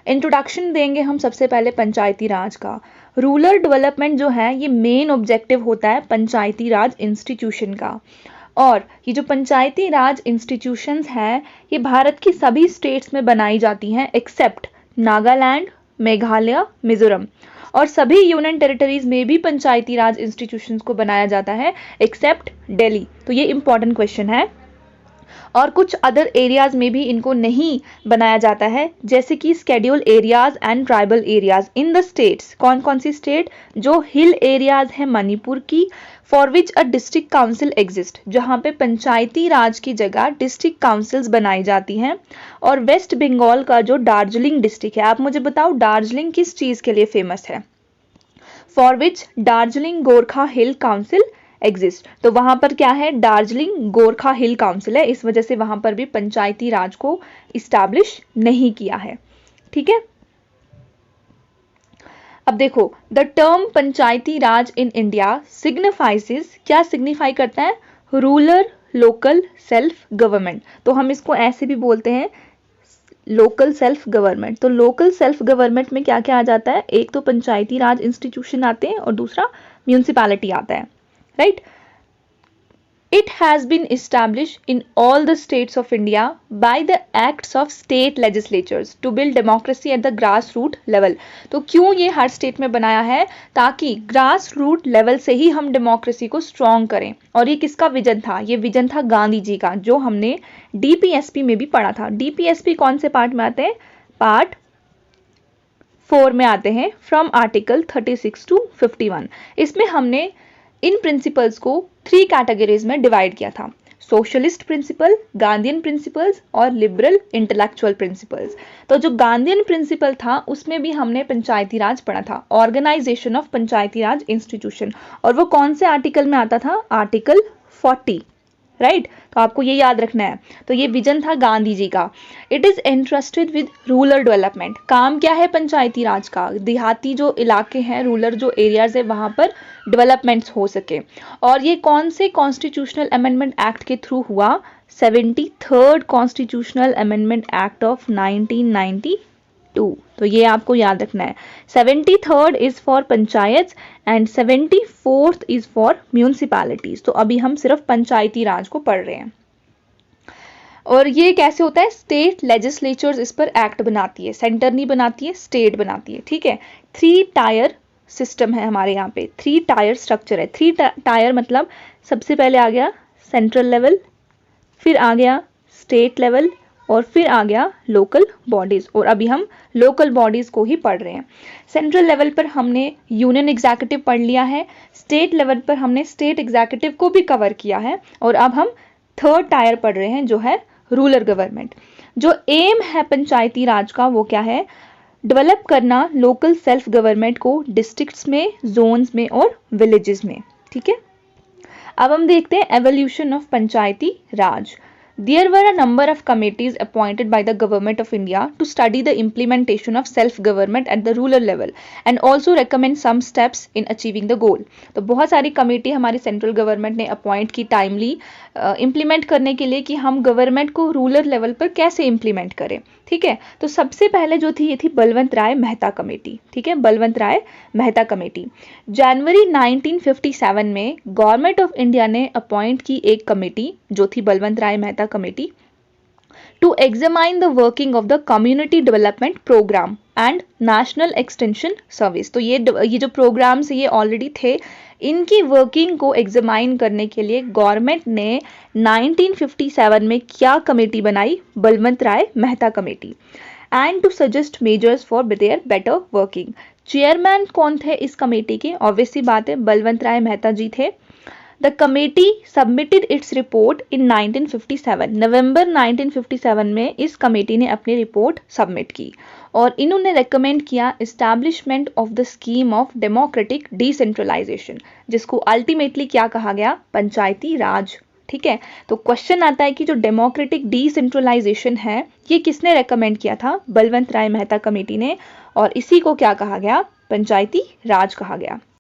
Introduction देंगे हम सबसे पहले पंचायती राज का। रूरल डेवलपमेंट जो है ये मेन ऑब्जेक्टिव होता है पंचायती राज इंस्टीट्यूशन का। और ये जो पंचायती राज इंस्टीट्यूशंस हैं ये भारत की सभी स्टेट्स में बनाई जाती हैं एक्सेप्ट नागालैंड, मेघालय, मिजोरम। और सभी यूनियन टेरिटरीज में भी पंचायती राज इंस्टीट्यूशंस को बनाया जाता है एक्सेप्ट दिल्ली। तो ये इंपॉर्टेंट क्वेश्चन है। और कुछ अदर एरियाज में भी इनको नहीं बनाया जाता है, जैसे कि schedule areas and tribal areas in the states. कौन कौन सी स्टेट? जो हिल एरियाज है मणिपुर की, for which a district council exist, जहाँ पे पंचायती राज की जगह डिस्ट्रिक्ट काउंसिल्स बनाई जाती हैं। और वेस्ट बंगाल का जो दार्जिलिंग डिस्ट्रिक्ट है, आप मुझे बताओ दार्जिलिंग किस चीज के लिए फेमस है? For which Darjeeling Gorkha hill council exist. तो वहां पर क्या है? दार्जिलिंग गोरखा हिल काउंसिल है, इस वजह से वहां पर भी पंचायती राज को इस्टेब्लिश नहीं किया है। ठीक है, अब देखो the term Panchayati Raj in India signifies, क्या सिग्निफाई करता है? Rural local self government. तो हम इसको ऐसे भी बोलते हैं लोकल सेल्फ गवर्नमेंट। तो लोकल सेल्फ गवर्नमेंट में क्या क्या आ जाता है? एक तो पंचायती राज इंस्टीट्यूशन आते हैं और दूसरा म्यूनिसिपैलिटी आता है, right. It has been established in all the states of India by the acts of state legislatures to build democracy at the grassroots level। तो क्यों ये हर स्टेट में बनाया है? ताकि ग्रास रूट लेवल से ही हम डेमोक्रेसी को स्ट्रॉन्ग करें। और ये किसका विजन था? ये विजन था गांधी जी का, जो हमने डीपीएसपी में भी पढ़ा था। डीपीएसपी कौन से पार्ट में आते हैं? पार्ट 4 में आते हैं, फ्रॉम आर्टिकल 36 to 51। इसमें हमने इन प्रिंसिपल्स को 3 कैटेगरीज में डिवाइड किया था, सोशलिस्ट प्रिंसिपल, गांधीयन प्रिंसिपल्स और लिबरल इंटेलेक्चुअल प्रिंसिपल्स। तो जो गांधीयन प्रिंसिपल था उसमें भी हमने पंचायती राज पढ़ा था, organization of Panchayati Raj institution. और वो कौन से आर्टिकल में आता था? Article 40, right. तो आपको ये याद रखना है। तो ये विजन था गांधी जी का। It is interested with rural development. काम क्या है पंचायती राज का? देहाती जो इलाके हैं, रूरल जो एरियाज है, वहां पर डेवलपमेंट्स हो सके। और ये कौन से कॉन्स्टिट्यूशनल अमेंडमेंट एक्ट के थ्रू हुआ? 73rd constitutional amendment act of 1992। तो ये आपको याद रखना है। 73rd is for panchayat and 74th is for municipalities. तो अभी हम सिर्फ पंचायती राज को पढ़ रहे हैं। और ये कैसे होता है? स्टेट लेजिस्लेचर्स इस पर एक्ट बनाती है, सेंटर नहीं बनाती है, स्टेट बनाती है। ठीक है, 3 टायर सिस्टम है हमारे यहाँ पे, 3 टायर स्ट्रक्चर है। 3 टायर मतलब सबसे पहले आ गया सेंट्रल लेवल, फिर आ गया स्टेट लेवल और फिर आ गया लोकल बॉडीज। और अभी हम लोकल बॉडीज को ही पढ़ रहे हैं। सेंट्रल लेवल पर हमने यूनियन एग्जीक्यूटिव पढ़ लिया है, स्टेट लेवल पर हमने स्टेट एग्जीक्यूटिव को भी कवर किया है, और अब हम 3rd टायर पढ़ रहे हैं जो है रूरल गवर्नमेंट। जो एम है पंचायती राज का वो क्या है? डेवलप करना लोकल सेल्फ गवर्नमेंट को डिस्ट्रिक्ट्स में, जोन्स में और विलेजेस में। ठीक है, अब हम देखते हैं evolution of Panchayati Raj. There were a number of committees appointed by the government of India to study the implementation of self-government at the rural level and also recommend some steps in achieving the goal। तो बहुत सारी committee हमारी central government ने appoint की timely implement करने के लिए कि हम गवर्नमेंट को रूरल लेवल पर कैसे इम्प्लीमेंट करें। ठीक है, तो सबसे पहले जो थी ये थी बलवंत राय मेहता कमेटी। ठीक है, बलवंत राय मेहता कमेटी। जनवरी 1957 में गवर्नमेंट ऑफ इंडिया ने अपॉइंट की एक कमेटी जो थी Balwant Rai Mehta committee, to examine the working of the community development programme and national extension service. तो ये जो प्रोग्राम्स ये ऑलरेडी थे, इनकी वर्किंग को एग्जामाइन करने के लिए गवर्नमेंट ने 1957 में क्या कमेटी बनाई? Balwant Rai Mehta committee. And to suggest measures for their better working. Chairman कौन थे इस कमेटी के? ऑब्वियस सी बात है, बलवंत राय मेहता जी थे। The committee submitted its report in 1957। नवंबर 1957 में इस कमेटी ने अपनी रिपोर्ट सबमिट की और इन्होंने रेकमेंड किया establishment of the scheme of democratic decentralization, जिसको अल्टीमेटली क्या कहा गया? पंचायती राज। ठीक है, तो क्वेश्चन आता है कि जो डेमोक्रेटिक डिसेंट्रलाइजेशन है ये किसने रेकमेंड किया था? बलवंत राय मेहता कमेटी ने, और इसी को क्या कहा गया? पंचायती राज कहा गया।